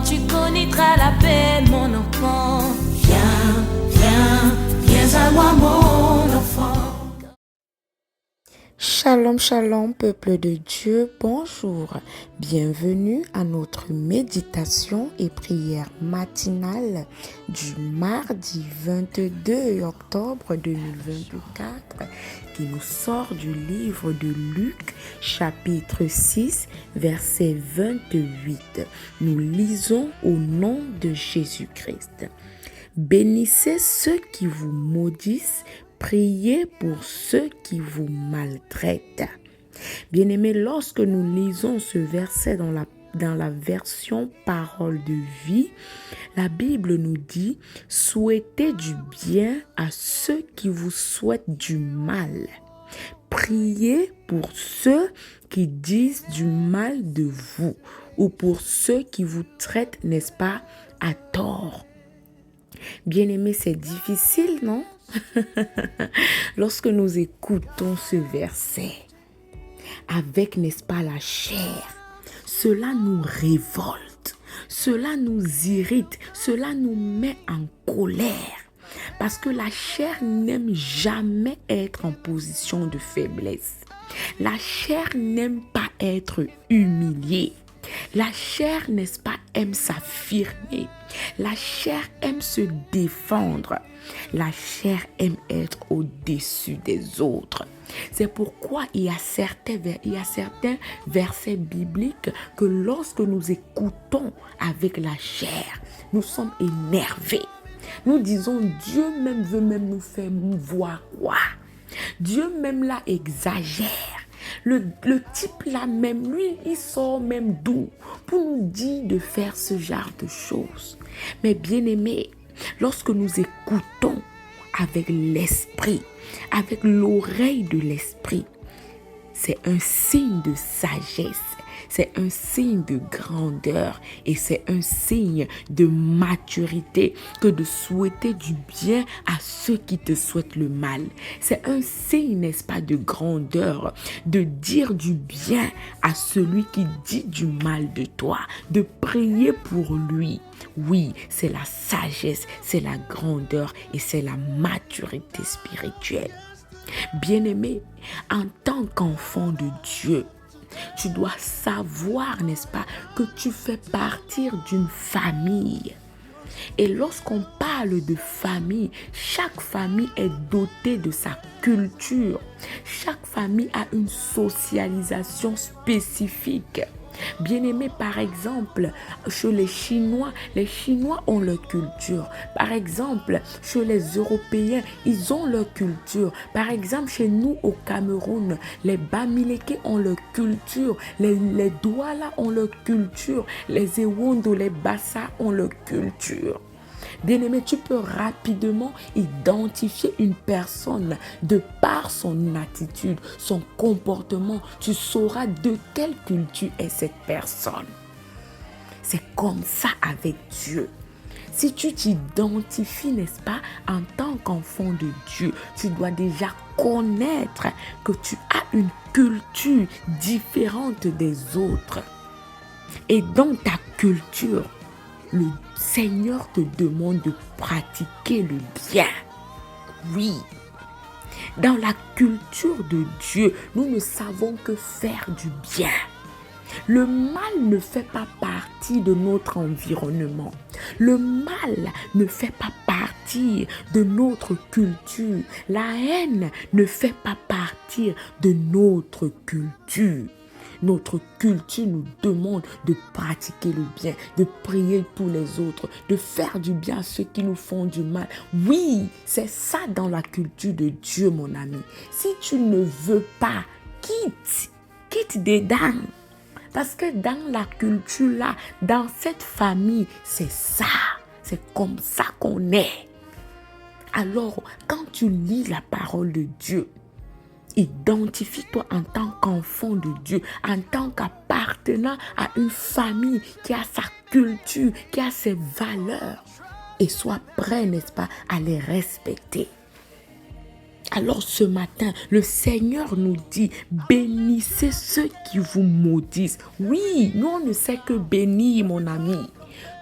tu connaîtras la paix, mon enfant. Viens, viens, viens à moi, mon enfant. Shalom, shalom, peuple de Dieu, bonjour. Bienvenue à notre méditation et prière matinale du mardi 22 octobre 2024 qui nous sort du livre de Luc, chapitre 6, verset 28. Nous lisons au nom de Jésus-Christ. Bénissez ceux qui vous maudissent, priez pour ceux qui vous maltraitent. Bien-aimés, lorsque nous lisons ce verset dans la version Parole de vie, la Bible nous dit « Souhaitez du bien à ceux qui vous souhaitent du mal. Priez pour ceux qui disent du mal de vous ou pour ceux qui vous traitent, n'est-ce pas, à tort. » Bien-aimés, c'est difficile, non? Lorsque nous écoutons ce verset avec, n'est-ce pas, la chair, cela nous révolte, cela nous irrite, cela nous met en colère. Parce que la chair n'aime jamais être en position de faiblesse. La chair n'aime pas être humiliée. La chair, n'est-ce pas, aime s'affirmer. La chair aime se défendre. La chair aime être au-dessus des autres. C'est pourquoi il y a certains versets bibliques que lorsque nous écoutons avec la chair, nous sommes énervés. Nous disons, Dieu même veut même nous faire voir quoi? Dieu même là exagère. Le type là même, lui, il sort même d'où pour nous dire de faire ce genre de choses. Mais bien aimé, lorsque nous écoutons avec l'esprit, avec l'oreille de l'esprit, c'est un signe de sagesse. C'est un signe de grandeur et c'est un signe de maturité que de souhaiter du bien à ceux qui te souhaitent le mal. C'est un signe, n'est-ce pas, de grandeur, de dire du bien à celui qui dit du mal de toi, de prier pour lui. Oui, c'est la sagesse, c'est la grandeur et c'est la maturité spirituelle. Bien-aimé, en tant qu'enfant de Dieu, tu dois savoir, n'est-ce pas, que tu fais partie d'une famille. Et lorsqu'on parle de famille, chaque famille est dotée de sa culture. Chaque famille a une socialisation spécifique. Bien-aimé, par exemple, chez les Chinois ont leur culture. Par exemple, chez les Européens, ils ont leur culture. Par exemple, chez nous au Cameroun, les Bamileke ont leur culture. Les Douala ont leur culture. Les Ewondo, les Bassa ont leur culture. Bien-aimé, tu peux rapidement identifier une personne de par son attitude, son comportement. Tu sauras de quelle culture est cette personne. C'est comme ça avec Dieu. Si tu t'identifies, n'est-ce pas, en tant qu'enfant de Dieu, tu dois déjà connaître que tu as une culture différente des autres. Et dans ta culture, le Seigneur te demande de pratiquer le bien. Oui. Dans la culture de Dieu, nous ne savons que faire du bien. Le mal ne fait pas partie de notre environnement. Le mal ne fait pas partie de notre culture. La haine ne fait pas partie de notre culture. Notre culture nous demande de pratiquer le bien, de prier pour les autres, de faire du bien à ceux qui nous font du mal. Oui, c'est ça dans la culture de Dieu, mon ami. Si tu ne veux pas, quitte dedans. Parce que dans la culture là, dans cette famille, c'est ça. C'est comme ça qu'on est. Alors, quand tu lis la parole de Dieu, identifie-toi en tant qu'enfant de Dieu, en tant qu'appartenant à une famille qui a sa culture, qui a ses valeurs. Et sois prêt, n'est-ce pas, à les respecter. Alors ce matin, le Seigneur nous dit, bénissez ceux qui vous maudissent. Oui, nous on ne sait que bénir, mon ami.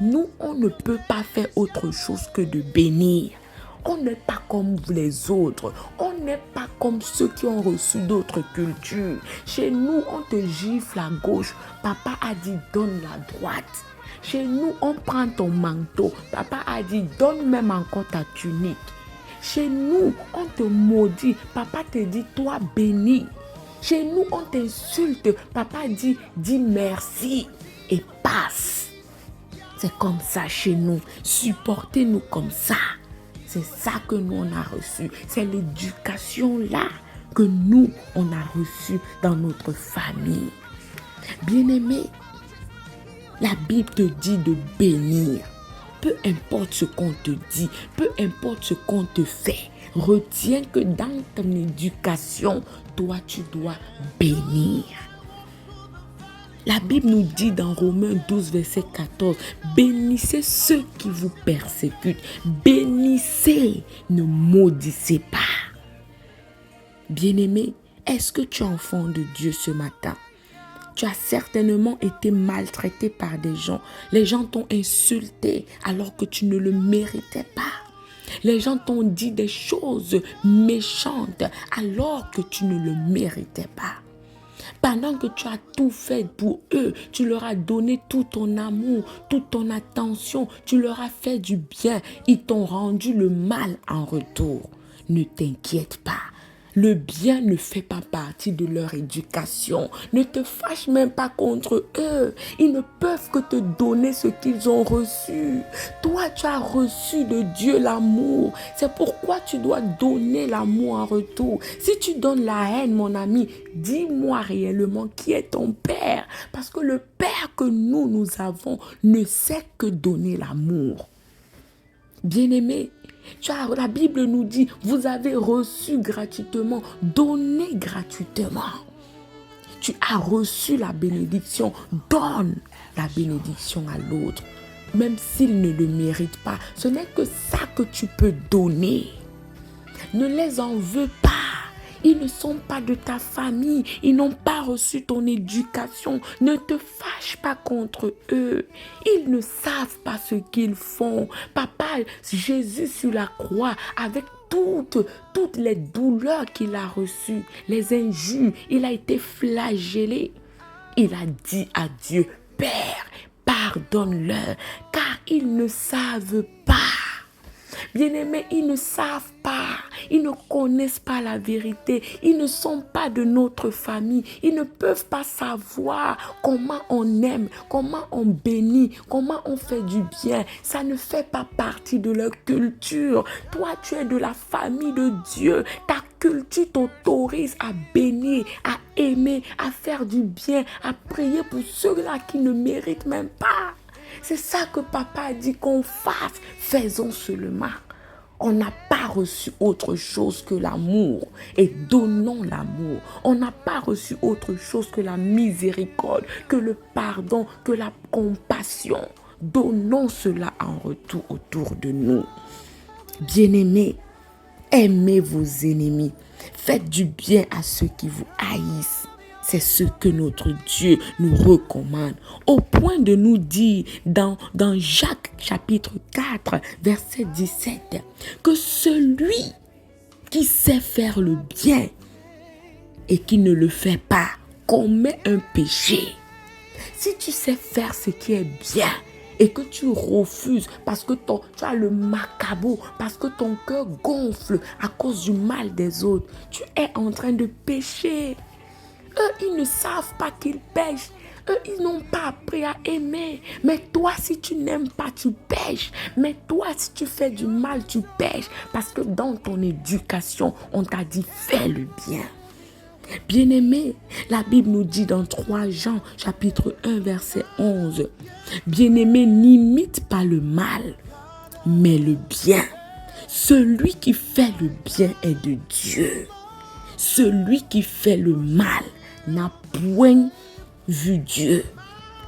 nous, on ne peut pas faire autre chose que de bénir. On n'est pas comme les autres. On n'est pas comme ceux qui ont reçu d'autres cultures. Chez nous, on te gifle à gauche. Papa a dit, donne la droite. Chez nous, on prend ton manteau. Papa a dit, donne même encore ta tunique. Chez nous, on te maudit. Papa te dit, toi béni. Chez nous, on t'insulte. Papa dit, dis merci et passe. C'est comme ça chez nous. Supportez-nous comme ça. C'est ça que nous, on a reçu. C'est l'éducation-là que nous, on a reçu dans notre famille. Bien-aimé, la Bible te dit de bénir. Peu importe ce qu'on te dit, peu importe ce qu'on te fait, retiens que dans ton éducation, toi, tu dois bénir. La Bible nous dit dans Romains 12, verset 14, bénissez ceux qui vous persécutent. Bénissez, ne maudissez pas. Bien-aimé, est-ce que tu es enfant de Dieu ce matin? Tu as certainement été maltraité par des gens. Les gens t'ont insulté alors que tu ne le méritais pas. Les gens t'ont dit des choses méchantes alors que tu ne le méritais pas. Pendant que tu as tout fait pour eux, tu leur as donné tout ton amour, toute ton attention, tu leur as fait du bien, ils t'ont rendu le mal en retour. Ne t'inquiète pas. Le bien ne fait pas partie de leur éducation. Ne te fâche même pas contre eux. Ils ne peuvent que te donner ce qu'ils ont reçu. Toi, tu as reçu de Dieu l'amour. C'est pourquoi tu dois donner l'amour en retour. Si tu donnes la haine, mon ami, dis-moi réellement qui est ton Père. Parce que le Père que nous avons ne sait que donner l'amour. Bien-aimé, la Bible nous dit, vous avez reçu gratuitement, donnez gratuitement. Tu as reçu la bénédiction, donne la bénédiction à l'autre. Même s'il ne le mérite pas, ce n'est que ça que tu peux donner. Ne les en veux pas. Ils ne sont pas de ta famille. Ils n'ont pas reçu ton éducation. Ne te fâche pas contre eux. Ils ne savent pas ce qu'ils font. Papa, Jésus sur la croix, avec toutes les douleurs qu'il a reçues, les injures, il a été flagellé. Il a dit à Dieu, Père, pardonne-leur, car ils ne savent pas. Bien-aimés, ils ne savent pas, ils ne connaissent pas la vérité, ils ne sont pas de notre famille, ils ne peuvent pas savoir comment on aime, comment on bénit, comment on fait du bien. Ça ne fait pas partie de leur culture. Toi, tu es de la famille de Dieu. Ta culture t'autorise à bénir, à aimer, à faire du bien, à prier pour ceux-là qui ne méritent même pas. C'est ça que papa a dit qu'on fasse. Faisons seulement. On n'a pas reçu autre chose que l'amour et donnons l'amour. On n'a pas reçu autre chose que la miséricorde, que le pardon, que la compassion. Donnons cela en retour autour de nous. Bien-aimés, aimez vos ennemis. Faites du bien à ceux qui vous haïssent. C'est ce que notre Dieu nous recommande. Au point de nous dire dans Jacques chapitre 4, verset 17, que celui qui sait faire le bien et qui ne le fait pas commet un péché. Si tu sais faire ce qui est bien et que tu refuses parce que tu as le macabo, parce que ton cœur gonfle à cause du mal des autres, tu es en train de pécher. Eux, ils ne savent pas qu'ils pêchent. Eux, ils n'ont pas appris à aimer. Mais toi, si tu n'aimes pas, tu pêches. Mais toi, si tu fais du mal, tu pêches. Parce que dans ton éducation, on t'a dit fais le bien. Bien-aimé, la Bible nous dit dans 3 Jean, chapitre 1, verset 11. Bien-aimé, n'imite pas le mal, mais le bien. Celui qui fait le bien est de Dieu. Celui qui fait le mal n'a point vu Dieu.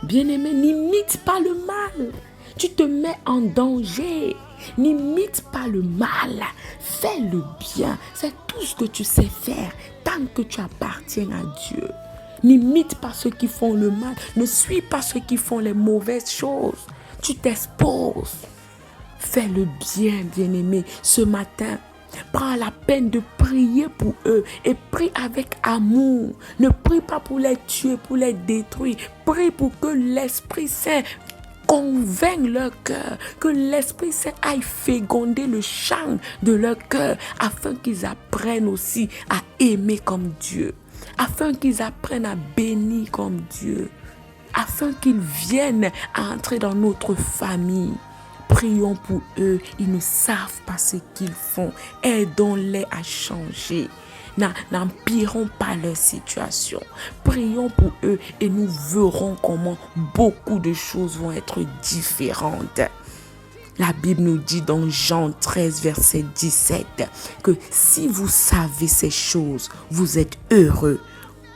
Bien-aimé, n'imite pas le mal. Tu te mets en danger. N'imite pas le mal. Fais le bien. C'est tout ce que tu sais faire tant que tu appartiens à Dieu. N'imite pas ceux qui font le mal. Ne suis pas ceux qui font les mauvaises choses. tu t'exposes. Fais le bien, bien-aimé. Ce matin, prends la peine de prier pour eux et prie avec amour. Ne prie pas pour les tuer, pour les détruire. Prie pour que l'Esprit Saint convainc leur cœur, que l'Esprit Saint aille féconder le champ de leur cœur afin qu'ils apprennent aussi à aimer comme Dieu, afin qu'ils apprennent à bénir comme Dieu, afin qu'ils viennent à entrer dans notre famille. Prions pour eux, ils ne savent pas ce qu'ils font. Aidons-les à changer. N'empirons pas leur situation. Prions pour eux et nous verrons comment beaucoup de choses vont être différentes. La Bible nous dit dans Jean 13, verset 17, que si vous savez ces choses, vous êtes heureux,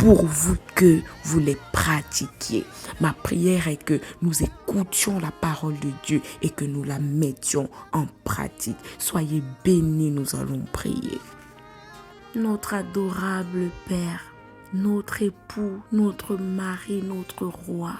pourvu que vous les pratiquiez. Ma prière est que nous écoutions la parole de Dieu et que nous la mettions en pratique. Soyez bénis, nous allons prier. Notre adorable Père, notre époux, notre mari, notre roi,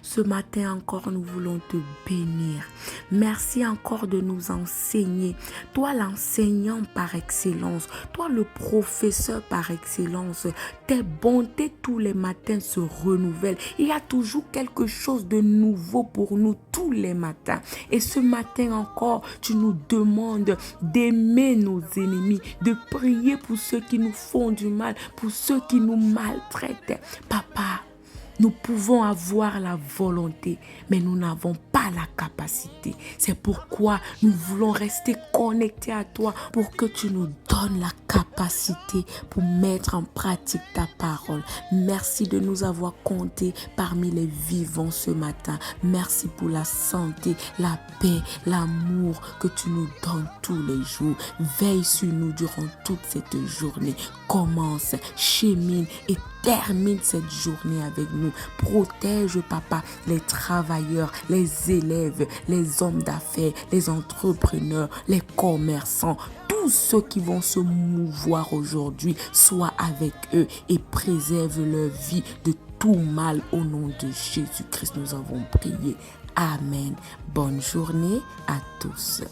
ce matin encore, nous voulons te bénir. Merci encore de nous enseigner. Toi, l'enseignant par excellence. Toi, le professeur par excellence. Tes bontés tous les matins se renouvellent. Il y a toujours quelque chose de nouveau pour nous tous les matins. Et ce matin encore, tu nous demandes d'aimer nos ennemis, de prier pour ceux qui nous font du mal, pour ceux qui nous maltraitent. Papa, nous pouvons avoir la volonté, mais nous n'avons pas la capacité. C'est pourquoi nous voulons rester connectés à toi pour que tu nous donnes la capacité pour mettre en pratique ta parole. Merci de nous avoir comptés parmi les vivants ce matin. Merci pour la santé, la paix, l'amour que tu nous donnes tous les jours. Veille sur nous durant toute cette journée. Commence, chemine et termine cette journée avec nous. Protège, papa, les travailleurs, les élèves, les hommes d'affaires, les entrepreneurs, les commerçants, tous ceux qui vont se mouvoir aujourd'hui. Sois avec eux et préserve leur vie de tout mal. Au nom de Jésus-Christ, nous avons prié. Amen. Bonne journée à tous.